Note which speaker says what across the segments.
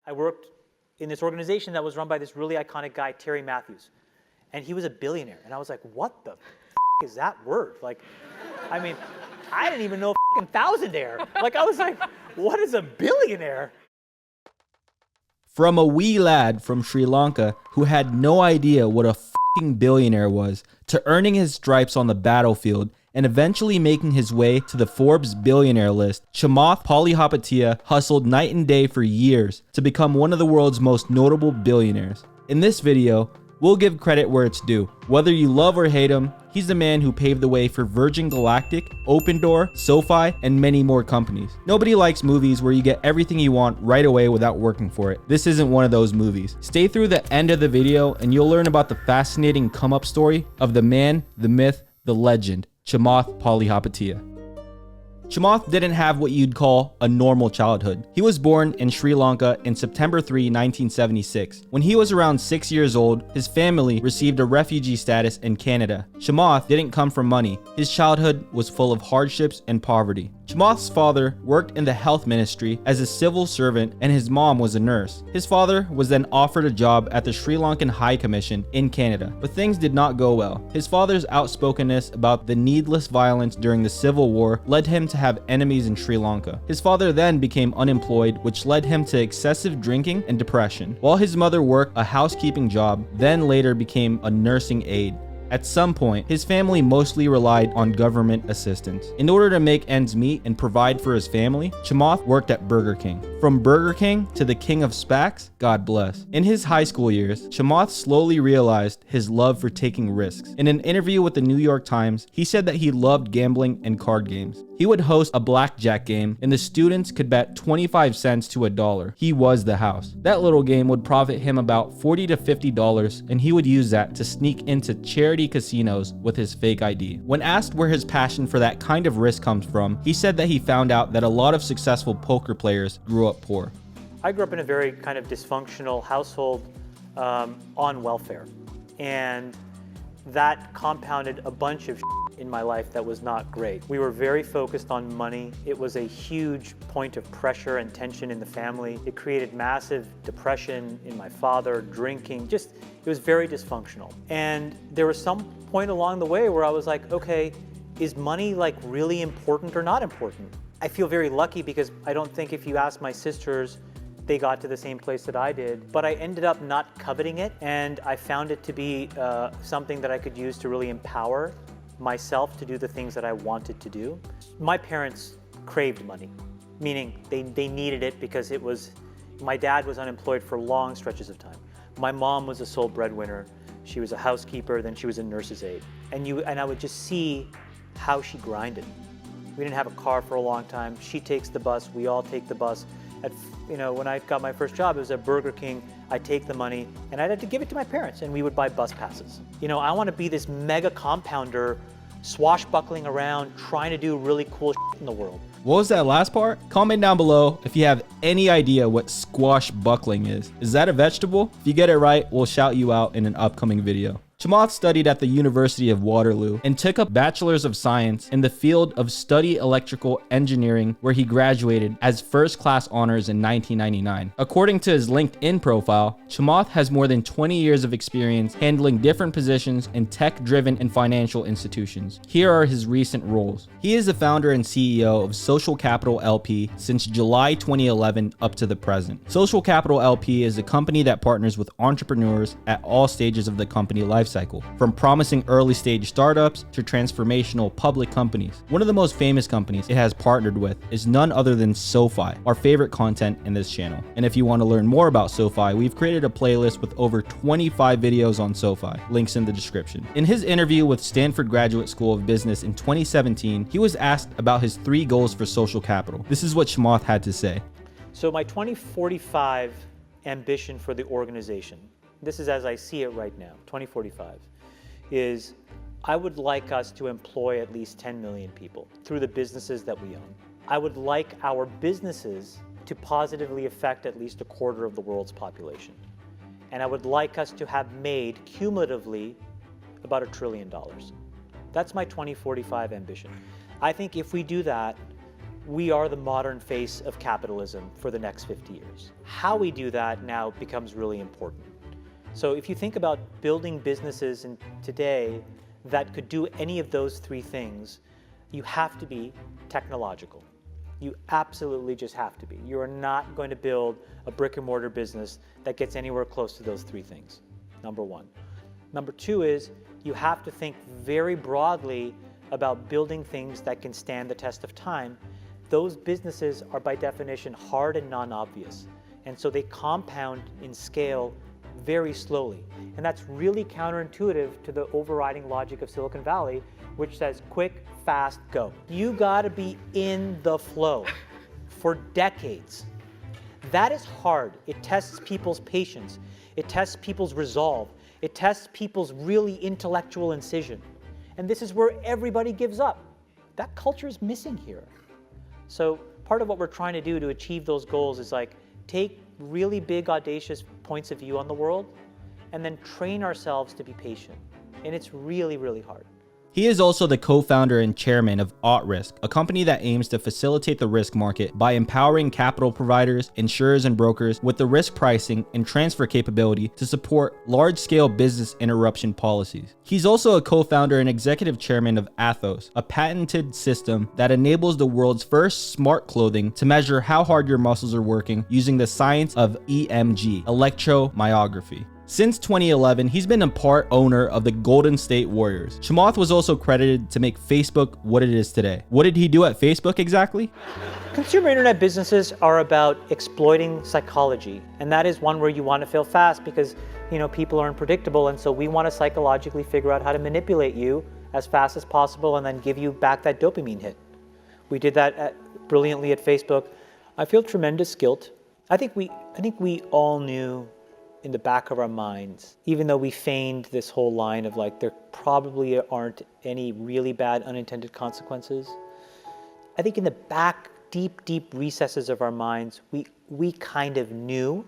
Speaker 1: I worked in this organization that was run by this really iconic guy, Terry Matthews. And he was a billionaire. And I was like, what the is that word? Like, I mean, I didn't even know thousandaire. Like, I was like, what is a billionaire?
Speaker 2: From a wee lad from Sri Lanka who had no idea what a billionaire was, to earning his stripes on the battlefield and eventually making his way to the Forbes billionaire list, Chamath Palihapitiya hustled night and day for years to become one of the world's most notable billionaires. In this video, we'll give credit where it's due. Whether you love or hate him, he's the man who paved the way for Virgin Galactic, Open Door, Sofi, and many more companies. Nobody likes movies where you get everything you want right away without working for it. This isn't one of those movies. Stay through the end of the video and you'll learn about the fascinating come-up story of the man, the myth, the legend, Chamath Palihapitiya. Chamath didn't have what you'd call a normal childhood. He was born in Sri Lanka in September 3, 1976. When he was around 6 years old, his family received a refugee status in Canada. Chamath didn't come from money. His childhood was full of hardships and poverty. Chamath's father worked in the health ministry as a civil servant and his mom was a nurse. His father was then offered a job at the Sri Lankan High Commission in Canada, but things did not go well. His father's outspokenness about the needless violence during the Civil War led him to have enemies in Sri Lanka. His father then became unemployed, which led him to excessive drinking and depression, while his mother worked a housekeeping job, then later became a nursing aide. At some point, his family mostly relied on government assistance. In order to make ends meet and provide for his family, Chamath worked at Burger King. From Burger King to the king of SPACs, God bless. In his high school years, Chamath slowly realized his love for taking risks. In an interview with the New York Times, he said that he loved gambling and card games. He would host a blackjack game and the students could bet 25 cents to $1. He was the house. That little game would profit him about $40 to $50 and he would use that to sneak into charity casinos with his fake ID. When asked where his passion for that kind of risk comes from, he said that he found out that a lot of successful poker players grew up poor.
Speaker 1: I grew up in a very kind of dysfunctional household on welfare. And that compounded a bunch of in my life that was not great. We were very focused on money. It was a huge point of pressure and tension in the family. It created massive depression in my father, drinking, it was very dysfunctional. And there was some point along the way where I was like, okay, is money like really important or not important? I feel very lucky because I don't think if you ask my sisters, they got to the same place that I did, but I ended up not coveting it, and I found it to be something that I could use to really empower myself to do the things that I wanted to do. My parents craved money, meaning they needed it because my dad was unemployed for long stretches of time. My mom was a sole breadwinner. She was a housekeeper, then she was a nurse's aide. And I would just see how she grinded. We didn't have a car for a long time. She takes the bus, we all take the bus. When I got my first job, it was at Burger King. I'd take the money and I'd have to give it to my parents and we would buy bus passes. I want to be this mega compounder swashbuckling around trying to do really cool shit in the world.
Speaker 2: What was that last part? Comment down below if you have any idea what squashbuckling is. Is that a vegetable? If you get it right, we'll shout you out in an upcoming video. Chamath studied at the University of Waterloo and took a Bachelor's of Science in the field of Study Electrical Engineering, where he graduated as first-class honors in 1999. According to his LinkedIn profile, Chamath has more than 20 years of experience handling different positions in tech-driven and financial institutions. Here are his recent roles. He is the founder and CEO of Social Capital LP since July 2011 up to the present. Social Capital LP is a company that partners with entrepreneurs at all stages of the company lifecycle, from promising early stage startups to transformational public companies. One of the most famous companies it has partnered with is none other than Sofi, our favorite content in this channel. And if you want to learn more about Sofi, we've created a playlist with over 25 videos on Sofi, links in the description. In his interview with Stanford Graduate School of Business in 2017, he was asked about his 3 goals for Social Capital. This is what Chamath had to say.
Speaker 1: So my 2045 ambition for the organization, this is as I see it right now, 2045, is I would like us to employ at least 10 million people through the businesses that we own. I would like our businesses to positively affect at least 1/4 of the world's population. And I would like us to have made cumulatively about $1 trillion. That's my 2045 ambition. I think if we do that, we are the modern face of capitalism for the next 50 years. How we do that now becomes really important. So if you think about building businesses today that could do any of those three things, you have to be technological. You absolutely just have to be. You are not going to build a brick and mortar business that gets anywhere close to those three things, number one. Number two is you have to think very broadly about building things that can stand the test of time. Those businesses are by definition hard and non-obvious, and so they compound in scale very slowly. And that's really counterintuitive to the overriding logic of Silicon Valley, which says quick, fast, go. You gotta be in the flow for decades. That is hard. It tests people's patience. It tests people's resolve. It tests people's really intellectual incision. And this is where everybody gives up. That culture is missing here. So part of what we're trying to do to achieve those goals is like take really big, audacious points of view on the world and then train ourselves to be patient. And it's really, really hard.
Speaker 2: He is also the co-founder and chairman of OutRisk, a company that aims to facilitate the risk market by empowering capital providers, insurers, and brokers with the risk pricing and transfer capability to support large-scale business interruption policies. He's also a co-founder and executive chairman of Athos, a patented system that enables the world's first smart clothing to measure how hard your muscles are working using the science of EMG, electromyography. Since 2011, he's been a part owner of the Golden State Warriors. Chamath was also credited to make Facebook what it is today. What did he do at Facebook exactly?
Speaker 1: Consumer internet businesses are about exploiting psychology, and that is one where you want to fail fast because people are unpredictable, and so we want to psychologically figure out how to manipulate you as fast as possible and then give you back that dopamine hit. We did that brilliantly at Facebook. I feel tremendous guilt. I think we all knew in the back of our minds, even though we feigned this whole line of like there probably aren't any really bad unintended consequences. I think in the back, deep recesses of our minds, we kind of knew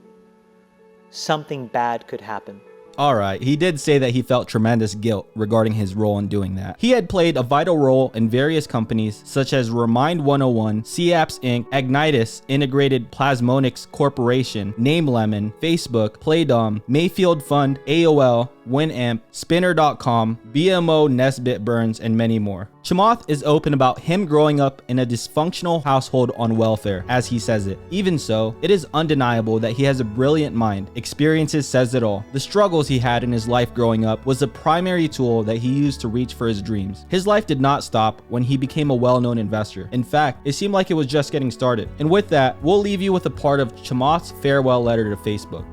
Speaker 1: something bad could happen.
Speaker 2: Alright, he did say that he felt tremendous guilt regarding his role in doing that. He had played a vital role in various companies such as Remind 101, CApps Inc., Agnitis, Integrated Plasmonics Corporation, NameLemon, Facebook, Playdom, Mayfield Fund, AOL, Winamp, Spinner.com, BMO, Nesbitt Burns, and many more. Chamath is open about him growing up in a dysfunctional household on welfare, as he says it. Even so, it is undeniable that he has a brilliant mind. Experiences says it all. The struggles he had in his life growing up was the primary tool that he used to reach for his dreams. His life did not stop when he became a well-known investor. In fact, it seemed like it was just getting started. And with that, we'll leave you with a part of Chamath's farewell letter to Facebook.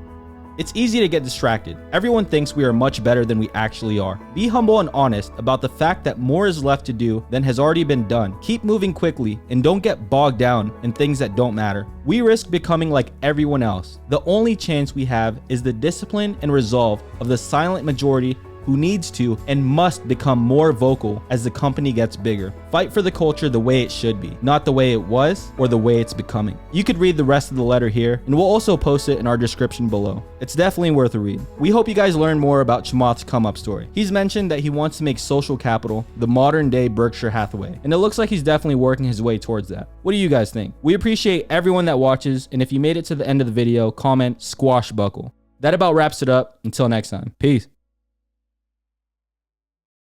Speaker 2: It's easy to get distracted. Everyone thinks we are much better than we actually are. Be humble and honest about the fact that more is left to do than has already been done. Keep moving quickly and don't get bogged down in things that don't matter. We risk becoming like everyone else. The only chance we have is the discipline and resolve of the silent majority who needs to and must become more vocal as the company gets bigger. Fight for the culture the way it should be, not the way it was or the way it's becoming. You could read the rest of the letter here, and we'll also post it in our description below. It's definitely worth a read. We hope you guys learn more about Chamath's come-up story. He's mentioned that he wants to make Social Capital the modern-day Berkshire Hathaway, and it looks like he's definitely working his way towards that. What do you guys think? We appreciate everyone that watches, and if you made it to the end of the video, comment squashbuckle. That about wraps it up. Until next time. Peace.